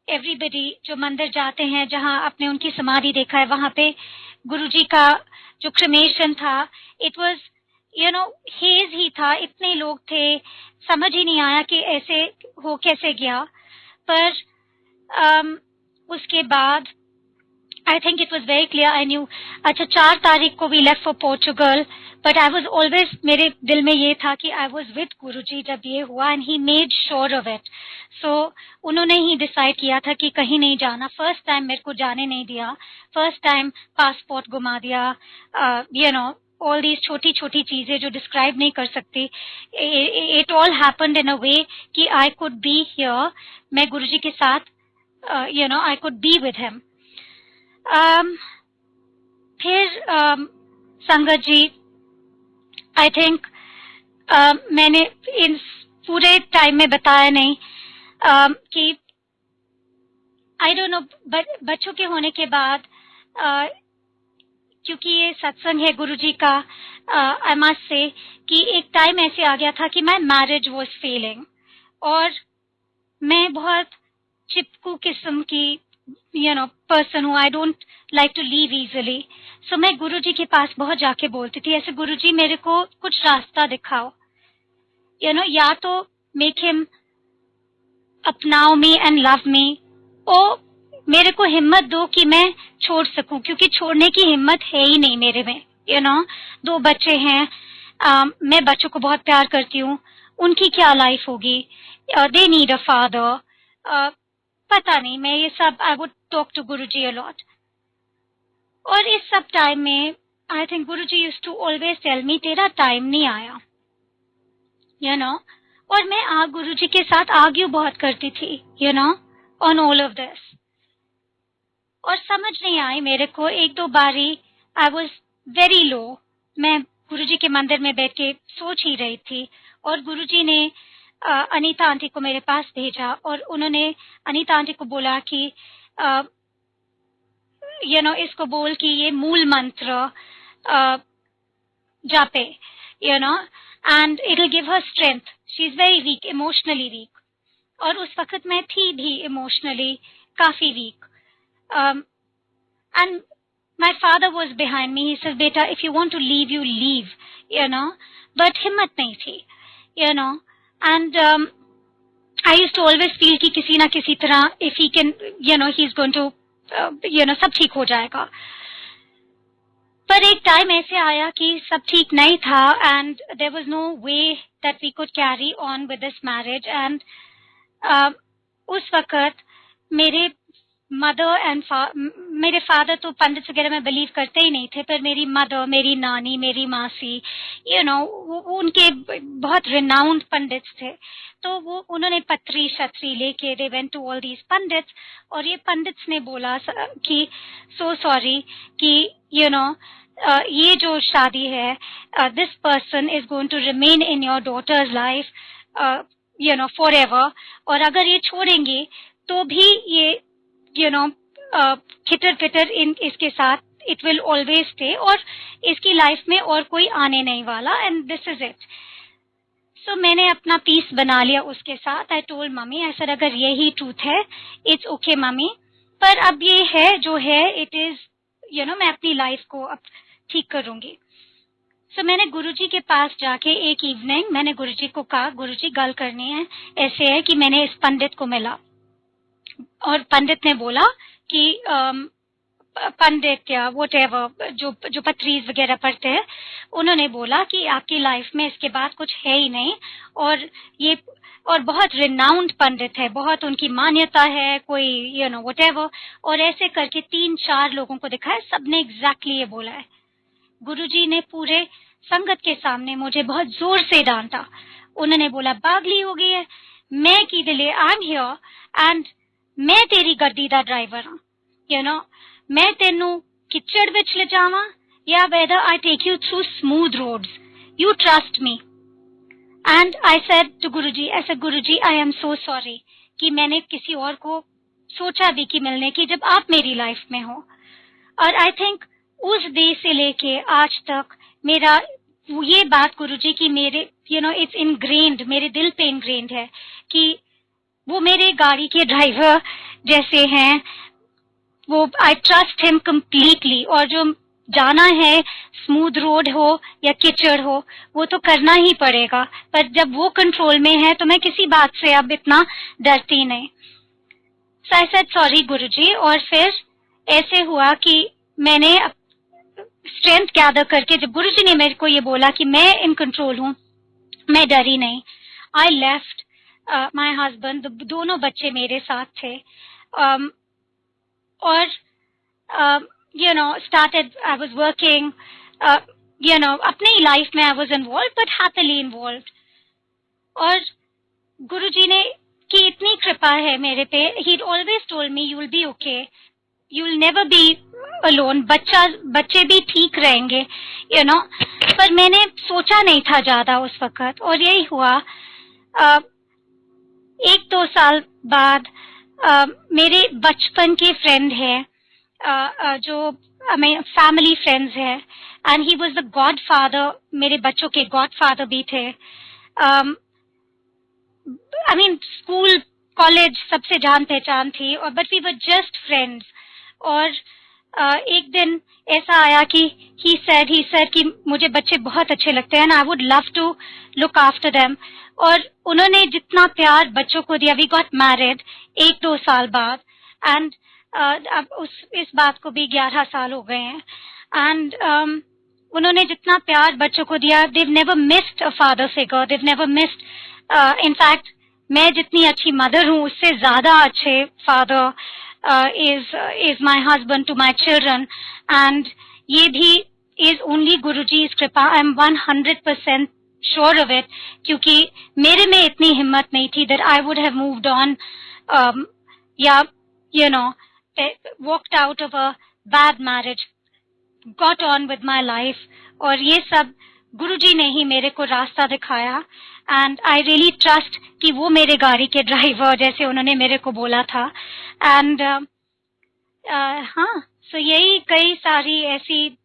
एवरीबडी जो मंदिर जाते हैं, जहां आपने उनकी समाधि देखा है, वहां पे गुरुजी का जो क्रिमेशन था, इट वाज हेज ही था, इतने लोग थे, समझ ही नहीं आया कि ऐसे हो कैसे गया। पर उसके बाद I think it was very clear. I knew. अच्छा, 4 तारीख को we left for Portugal, but I was always, मेरे दिल में ये था कि I was with गुरुजी जब ये हुआ, and he made sure of it. So उन्होंने ही डिसाइड किया था कि कहीं नहीं जाना। फर्स्ट टाइम मेरे को जाने नहीं दिया, फर्स्ट टाइम पासपोर्ट घुमा दिया, all these छोटी छोटी चीजें जो डिस्क्राइब नहीं कर सकती। It all happened in a way कि I could be here, मैं गुरुजी के साथ, I could be with him. फिर संगत जी, आई थिंक मैंने इन पूरे टाइम में बताया नहीं कि आई डोंट नो, बच्चों के होने के बाद, क्योंकि ये सत्संग है गुरुजी का, आई मस्ट से कि एक टाइम ऐसे आ गया था कि माय मैरिज वाज फेलिंग, और मैं बहुत चिपकू किस्म की पर्सन हूँ। I don't like to leave easily. So मैं गुरुजी के पास बहुत जाके बोलती थी, ऐसे गुरुजी मेरे को कुछ रास्ता दिखाओ, या तो मेक हिम अपनाओ मी एंड लव मी, ओ मेरे को हिम्मत दो कि मैं छोड़ सकूं, क्योंकि छोड़ने की हिम्मत है ही नहीं मेरे में। 2 बच्चे हैं, मैं बच्चों को बहुत प्यार करती हूँ, उनकी क्या लाइफ होगी, दे नीड अ फादर, पता नहीं, मैं ये सब I would talk to Guruji a lot. और इस सब टाइम में I think Guruji used to always tell me, तेरा टाइम नहीं आया, और मैं गुरुजी के साथ आर्ग्यू बहुत करती थी, ऑन ऑल ऑफ दिस, और समझ नहीं आई मेरे को। 1-2 बारी आई वॉज वेरी लो, मैं गुरुजी के मंदिर में बैठ के सोच ही रही थी, और गुरुजी ने अनीता आंटी को मेरे पास भेजा, और उन्होंने अनीता आंटी को बोला कि इसको बोल कि ये मूल मंत्र जापे, and it'll give her strength. She's very weak, emotionally weak. और उस वक्त मैं थी भी emotionally काफी weak. And my father was behind me. He said, "Beta, if you want to leave, you leave." But हिम्मत नहीं थी, And I used to always feel कि किसी ना किसी तरह, if he can, he's going to, सब ठीक हो जाएगा। पर एक टाइम ऐसे आया कि सब ठीक नहीं था, and there was no way that we could carry on with this marriage, and उस वक्त मेरे मदर एंड मेरे फादर तो पंडित वगैरह में बिलीव करते ही नहीं थे, पर मेरी मदर, मेरी नानी, मेरी मासी, उनके बहुत रिनाउंड पंडित थे, तो उन्होंने पत्री शत्री लेके they went to all these pandits, और ये पंडित्स ने बोला कि सो सॉरी कि ये जो शादी है, this person is going to remain in your daughter's life for ever, और अगर ये छोड़ेंगे तो भी ये खिटर पिटर इसके साथ इट विल ऑलवेज स्टे, और इसकी लाइफ में और कोई आने नहीं वाला, एंड दिस इज इट। सो मैंने अपना पीस बना लिया उसके साथ। I told mummy, I said अगर यही ट्रूथ है, इट्स ओके मम्मी, पर अब ये है जो है, इट इज मैं अपनी लाइफ को अब ठीक करूंगी। सो मैंने गुरुजी के पास जाके एक इवनिंग मैंने गुरुजी को कहा, गुरुजी गल करनी है, ऐसे है कि मैंने इस पंडित को मिला, और पंडित ने बोला कि पंडित या व्हाटएवर जो पत्रीज वगैरह पढ़ते हैं, उन्होंने बोला कि आपकी लाइफ में इसके बाद कुछ है ही नहीं, और ये और बहुत रिनाउंड पंडित है, बहुत उनकी मान्यता है, कोई व्हाटएवर, और ऐसे करके 3-4 लोगों को दिखाया, सबने एग्जैक्टली ये बोला है। गुरुजी ने पूरे संगत के सामने मुझे बहुत जोर से डांटा। उन्होंने बोला, पागली हो गई है, मैं की दिले, आई एम हियर, एंड मैं तेरी गद्दी दा ड्राइवर हूं, मैं तेनू किचड़ विच ले जावां या whether I take you through smooth roads. You trust me. And I said to Guruji, I said, Guruji, I am so sorry कि मैंने किसी और को सोचा भी कि मिलने की, जब आप मेरी लाइफ में हो. और आई थिंक उस डे से लेके आज तक मेरा ये बात गुरुजी की मेरे इट्स इनग्रेन्ड, मेरे दिल पे इनग्रेन्ड है कि वो मेरे गाड़ी के ड्राइवर जैसे हैं. वो आई ट्रस्ट हिम कंप्लीटली. और जो जाना है, स्मूथ रोड हो या कीचड़ हो, वो तो करना ही पड़ेगा. पर जब वो कंट्रोल में है तो मैं किसी बात से अब इतना डरती नहीं. सो आई सेड सॉरी गुरुजी. और फिर ऐसे हुआ कि मैंने स्ट्रेंथ गैदर करके, जब गुरुजी ने मेरे को ये बोला कि मैं इन कंट्रोल हूं, मैं डरी नहीं. I left my husband. दोनों बच्चे मेरे साथ थे. और started, I was working, अपनी लाइफ में I was involved, but happily involved. और गुरुजी ने की इतनी कृपा है मेरे पे. He'd always told me, you will be okay, you will never be alone. बच्चे भी ठीक रहेंगे, पर मैंने सोचा नहीं था ज्यादा उस वक्त. और यही हुआ. 1-2 साल बाद मेरे बचपन के फ्रेंड है, जो फैमिली फ्रेंड्स है, and he was the God father, मेरे बच्चों के गॉड फादर भी थे. आई मीन स्कूल कॉलेज सबसे जान पहचान थी, और but we were just friends. और एक दिन ऐसा आया कि ही said कि मुझे बच्चे बहुत अच्छे लगते हैं, and I would love to look after them. और उन्होंने जितना प्यार बच्चों को दिया, वी गॉट मैरिड 1-2 साल बाद. एंड अब इस बात को भी 11 साल हो गए हैं. एंड उन्होंने जितना प्यार बच्चों को दिया, they've never missed a father figure, they've never missed, in fact मैं जितनी अच्छी मदर हूँ उससे ज्यादा अच्छे father is my husband to my children. and ये भी is only Guruji's कृपा. I am 100% sure of it, क्योंकि मेरे में इतनी हिम्मत नहीं थी that I would have moved on, या walked out of a bad marriage, got on with my life. और ये सब गुरुजी ने ही मेरे को रास्ता दिखाया. एंड आई रियली ट्रस्ट कि वो मेरे गाड़ी के ड्राइवर जैसे उन्होंने मेरे को बोला था. एंड हाँ, सो यही कई सारी ऐसी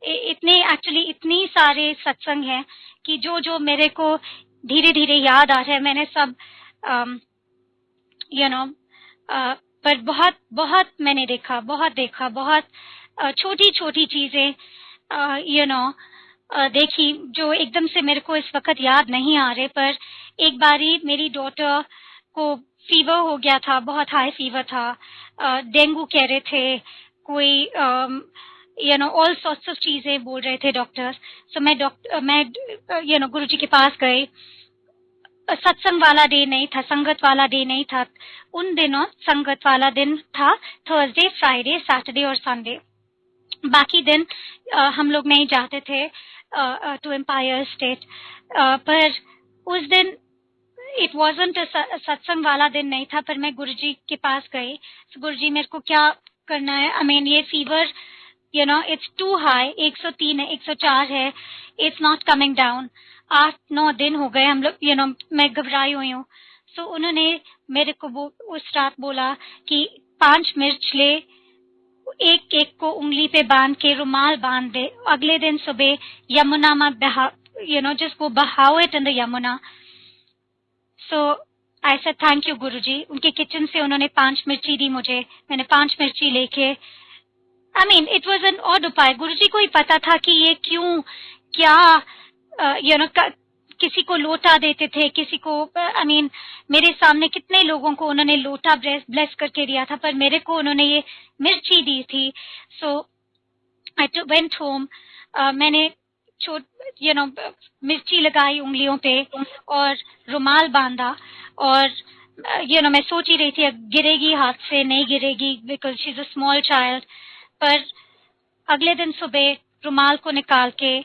इतनी सारे सत्संग हैं कि जो मेरे को धीरे धीरे याद आ रहे हैं. मैंने सब पर बहुत मैंने देखा, बहुत छोटी छोटी चीजें देखी जो एकदम से मेरे को इस वक्त याद नहीं आ रहे. पर एक बारी मेरी डॉटर को फीवर हो गया था, बहुत हाई फीवर था, डेंगू कह रहे थे, कोई ऑल सॉर्ट्स ऑफ चीजें बोल रहे थे डॉक्टर्स. सो मैं गुरुजी के पास गई. सत्संग वाला डे नहीं था, संगत वाला डे नहीं था. उन दिनों संगत वाला दिन था थर्सडे, फ्राइडे, सैटरडे और संडे. बाकी दिन हम लोग नहीं जाते थे टू एम्पायर स्टेट. पर उस दिन इट वाजंट सत्संग वाला दिन नहीं था. पर मैं गुरुजी के पास गई. गुरुजी मेरे को क्या करना है, आई मीन ये फीवर इट्स टू हाई, 103 है, 104 है, इट्स नॉट कमिंग डाउन. 8-9 दिन हो गए हम लोग, मैं घबराई हुई हूँ. सो उन्होंने मेरे को उस रात बोला कि 5 मिर्च ले, एक एक को उंगली पे बांध के रुमाल बांध दे. अगले दिन सुबह यमुना में बहा, just go बहाओ it in the Yamuna. So I said thank you Guruji. उनके किचन से उन्होंने 5 मिर्ची दी मुझे. मैंने 5 मिर्ची लेके, I mean it was an odd उपाय. गुरुजी को ही पता था कि ये क्यों, क्या किसी को लोटा देते थे, किसी को, आई मीन मेरे सामने कितने लोगों को उन्होंने लोटा ब्लेस करके दिया था, पर मेरे को उन्होंने ये मिर्ची दी थी. सो आई वेंट होम. मैंने मिर्ची लगाई उंगलियों पे और रुमाल बांधा. और मैं सोच ही रही थी गिरेगी हाथ से, नहीं गिरेगी because she is a small child. पर अगले दिन सुबह रुमाल को निकाल के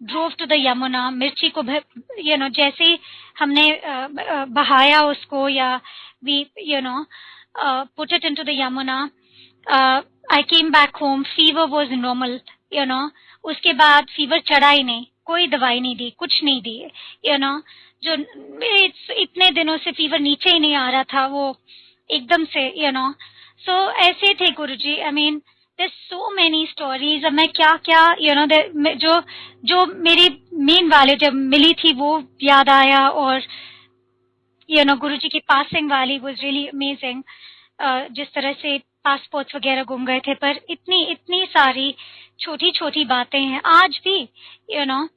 ड्रोव टू द यमुना. मिर्ची को जैसे हमने बहाया उसको, या we put it into the Yamuna, I came back home, fever was normal, you know. उसके बाद फीवर चढ़ा ही नहीं, कोई दवाई नहीं दी, कुछ नहीं दी, यू नो. जो इतने दिनों से फीवर नीचे ही नहीं आ रहा था, वो एकदम से, यू नो. सो ऐसे थे Guruji. I mean there so many stories. अब मैं क्या क्या, यू नो, जो जो मेरी मेन वाले जब मिली थी वो याद आया. और यू नो गुरुजी की पासिंग वाली वाज रियली अमेजिंग. जिस तरह से पासपोर्ट वगैरह गुम गए थे, पर इतनी इतनी सारी छोटी छोटी बातें हैं आज भी, यू नो,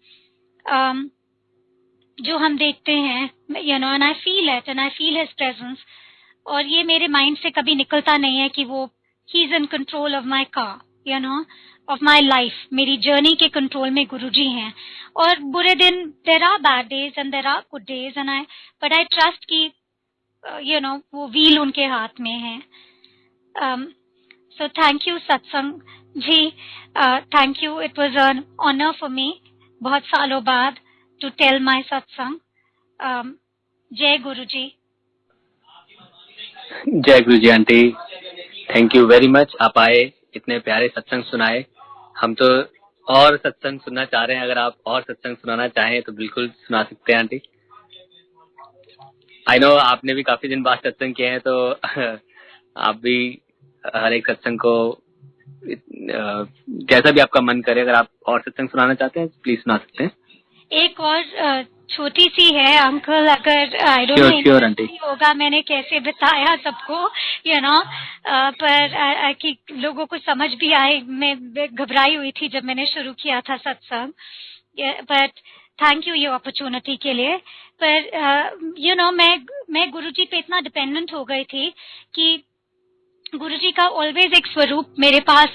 जो हम देखते हैं, you know. And I feel it, and I feel his presence. और ये मेरे माइंड से कभी निकलता नहीं है कि वो he is in control of my car, you know, of my life. मेरी जर्नी के कंट्रोल में गुरुजी हैं. और बुरे दिन, there are bad days and there are good days, and I but I trust कि यू नो वो व्हील उनके हाथ में है. So thank you Satsang ji. Thank you. It was an honour for me बहुत सालों बाद टू टेल माई सत्संग. जय गुरु जी. जय Guru ji aunty, thank you very much. आप आए, इतने प्यारे सत्संग सुनाए. हम तो और सत्संग सुनना चाह रहे हैं. अगर आप और सत्संग सुनाना चाहें तो बिल्कुल सुना सकते हैं आंटी. आई नो आपने भी काफी दिन बाद सत्संग किए हैं, तो आप भी हर एक सत्संग को जैसा भी आपका मन करे, अगर आप और सत्संग सुनाना चाहते हैं प्लीज सुना सकते हैं. एक और छोटी सी है अंकल, अगर आई डोंट नो होगा मैंने कैसे बताया सबको, यू नो, पर कि लोगों को समझ भी आए. मैं घबराई हुई थी जब मैंने शुरू किया था सत्संग, बट थैंक यू ये अपॉर्चुनिटी के लिए. पर यू नो मैं गुरुजी पे इतना डिपेंडेंट हो गई थी कि गुरुजी का ऑलवेज एक स्वरूप मेरे पास,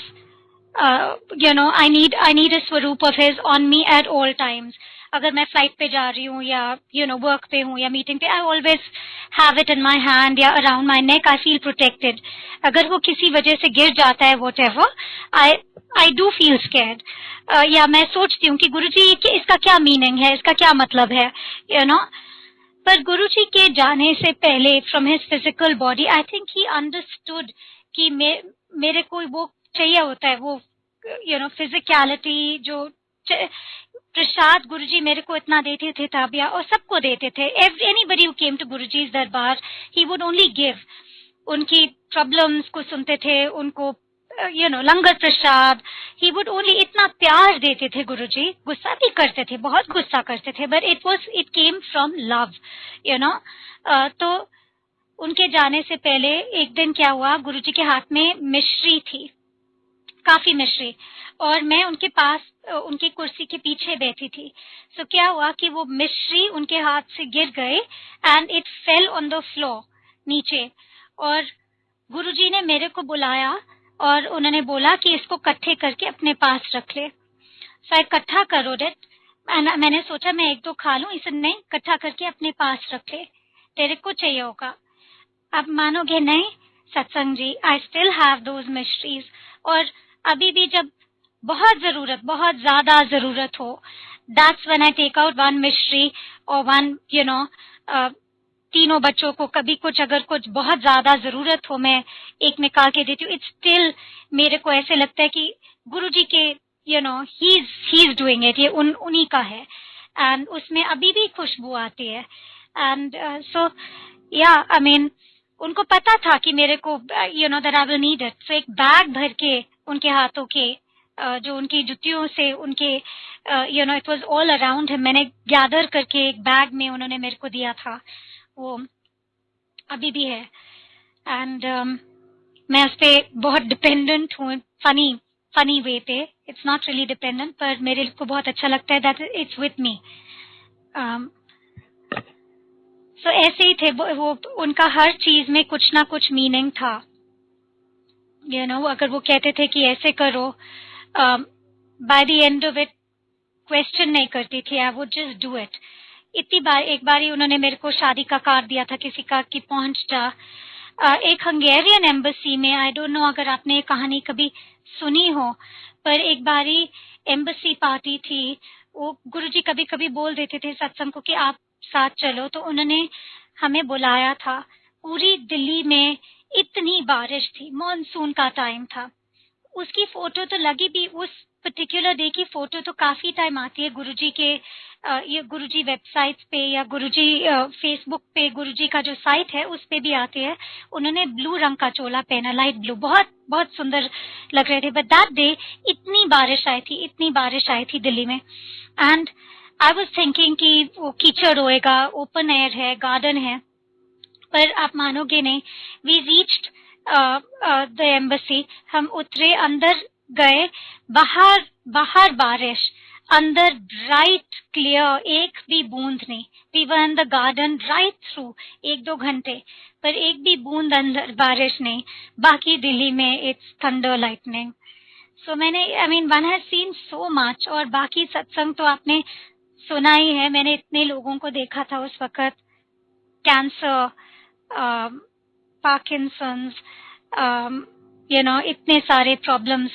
you know, I need a स्वरूप of his on me at all times. अगर मैं फ्लाइट पे जा रही हूँ या यू नो वर्क पे हूँ या मीटिंग पे, I always have it in my hand या around my neck. I feel protected. अगर वो किसी वजह से गिर जाता है whatever, I do feel scared. या मैं सोचती हूँ कि गुरुजी इसका क्या मीनिंग है, इसका क्या मतलब है, यू नो. पर गुरुजी के जाने से पहले from his physical body, I think he understood कि मेरे को वो चाहिए होता है, वो यू नो फिजिकलिटी. जो प्रसाद गुरुजी मेरे को इतना देते थे ताबिया, और सबको देते थे. Anybody who came to Guruji's darbar, he would only give. उनकी प्रॉब्लम्स को सुनते थे, उनको यू नो लंगर प्रसाद. ही वुड ओनली, इतना प्यार देते थे गुरुजी. गुस्सा भी करते थे, बहुत गुस्सा करते थे, but it came from love, you know. तो उनके जाने से पहले एक दिन क्या हुआ, गुरुजी के हाथ में मिश्री थी, काफी मिश्री, और मैं उनके पास उनकी कुर्सी के पीछे बैठी थी. सो क्या हुआ कि वो मिश्री उनके हाथ से गिर गए and it fell on the floor नीचे. और गुरुजी ने मेरे को बुलाया और उन्होंने बोला कि इसको इकट्ठे करके अपने पास रख ले. सो इकट्ठा करो डेट. मैंने सोचा मैं एक दो खा लूं, इसे नहीं, इकट्ठा करके अपने पास रख ले, तेरे को चाहिए होगा. अब मानोगे नहीं Satsang ji, I still have those mysteries. और अभी भी जब बहुत ज्यादा जरूरत हो, that's when I take out one mystery और वन, यू नो, तीनों बच्चों को कभी कुछ, अगर कुछ बहुत ज्यादा जरूरत हो, मैं एक निकाल के देती हूँ. इट्स स्टिल मेरे को ऐसे लगता है कि गुरुजी के, you know, he is doing it, ये उन्हीं का है. एंड उसमें अभी भी खुशबू आती है. एंड सो या आई मीन उनको पता था कि मेरे को, you know, that I will need it. So एक बैग भर के उनके हाथों के, जो उनकी जुतियों से उनके, you know, it was all around him, मैंने गैदर करके एक बैग में उन्होंने मेरे को दिया था. वो अभी भी है. एंड मैं उस पे बहुत डिपेंडेंट हूँ, फनी वे पे. इट्स नॉट रियली डिपेंडेंट, पर मेरे को बहुत अच्छा लगता है दैट इट्स विथ मी. सो ऐसे ही थे वो उनका हर चीज में कुछ ना कुछ मीनिंग था, यू नो. अगर वो कहते थे कि ऐसे करो, by the end of it question नहीं करती थी, I would just do it. इतनी बार, एक बार ही उन्होंने मेरे को शादी का कार्ड दिया था किसी का कि पहुंच जा. एक हंगेरियन एम्बेसी में, आई डोंट नो अगर आपने ये कहानी कभी सुनी हो, पर एक बारी एम्बेसी पार्टी थी. वो गुरुजी कभी कभी बोल देते थे सत्संग को कि आप साथ चलो, तो उन्होंने हमें बुलाया था. पूरी दिल्ली में इतनी बारिश थी, मॉनसून का टाइम था। उसकी फोटो तो लगी भी, उस पर्टिकुलर डे की फोटो तो काफी टाइम आती है गुरुजी के ये गुरुजी वेबसाइट्स पे या गुरुजी फेसबुक पे, गुरुजी का जो साइट है उस पे भी आते हैं। उन्होंने ब्लू रंग का चोला पहना, लाइट ब्लू, बहुत बहुत सुंदर लग रहे थे। बट दैट डे इतनी बारिश आई थी, इतनी बारिश आई थी दिल्ली में, एंड आई वाज थिंकिंग कि वो कीचड़ होएगा, ओपन एयर है, गार्डन है, पर आप मानोगे नहीं, वी रीच्ड द एम्बेसी। हम उतरे, अंदर गए, बाहर बाहर बारिश, अंदर ब्राइट क्लियर, एक भी बूंद नहीं। We were in the garden right through 1-2 घंटे, पर एक भी बूंद अंदर बारिश नहीं। बाकी दिल्ली में इट्स थंडर लाइटनिंग। सो मैंने, I mean, one has seen so much. और बाकी सत्संग तो आपने सुना ही है, मैंने इतने लोगों को देखा था उस वक्त, कैंसर, पार्किंसंस, इतने सारे प्रॉब्लम्स,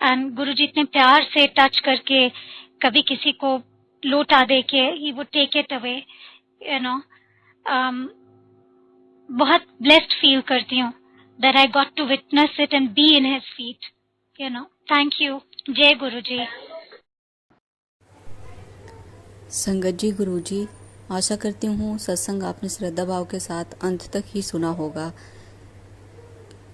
एंड गुरुजी इतने प्यार से टच करके, कभी किसी को लोटा दे के he would take it away, बहुत ब्लेस्ड फील करती हूँ that I got to witness it and be in his feet, thank you. जय गुरुजी। संगत जी, गुरुजी, आशा करती हूँ सत्संग आपने श्रद्धा भाव के साथ अंत तक ही सुना होगा।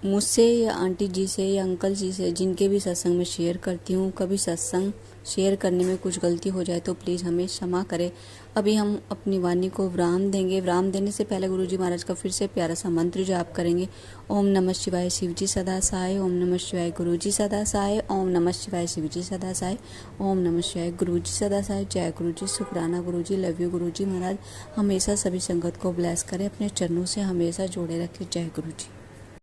मुझसे या आंटी जी से या अंकल जी से, जिनके भी सत्संग में शेयर करती हूँ, कभी सत्संग शेयर करने में कुछ गलती हो जाए तो प्लीज़ हमें क्षमा करें। अभी हम अपनी वाणी को विराम देंगे। विराम देने से पहले गुरुजी महाराज का फिर से प्यारा सा मंत्र जाप करेंगे। ओम नमः शिवाय शिव जी सदा सहाय, ओम नमः शिवाय गुरुजी सदा सहाय, ओम नमः शिवाय शिव जी सदा सहाय, ओम नमः शिवाय गुरुजी सदा सहाय। जय गुरुजी, शुक्राना गुरुजी, लव यू गुरुजी महाराज। हमेशा सभी संगत को ब्लेस करें, अपने चरणों से हमेशा जोड़े रखें। जय गुरुजी।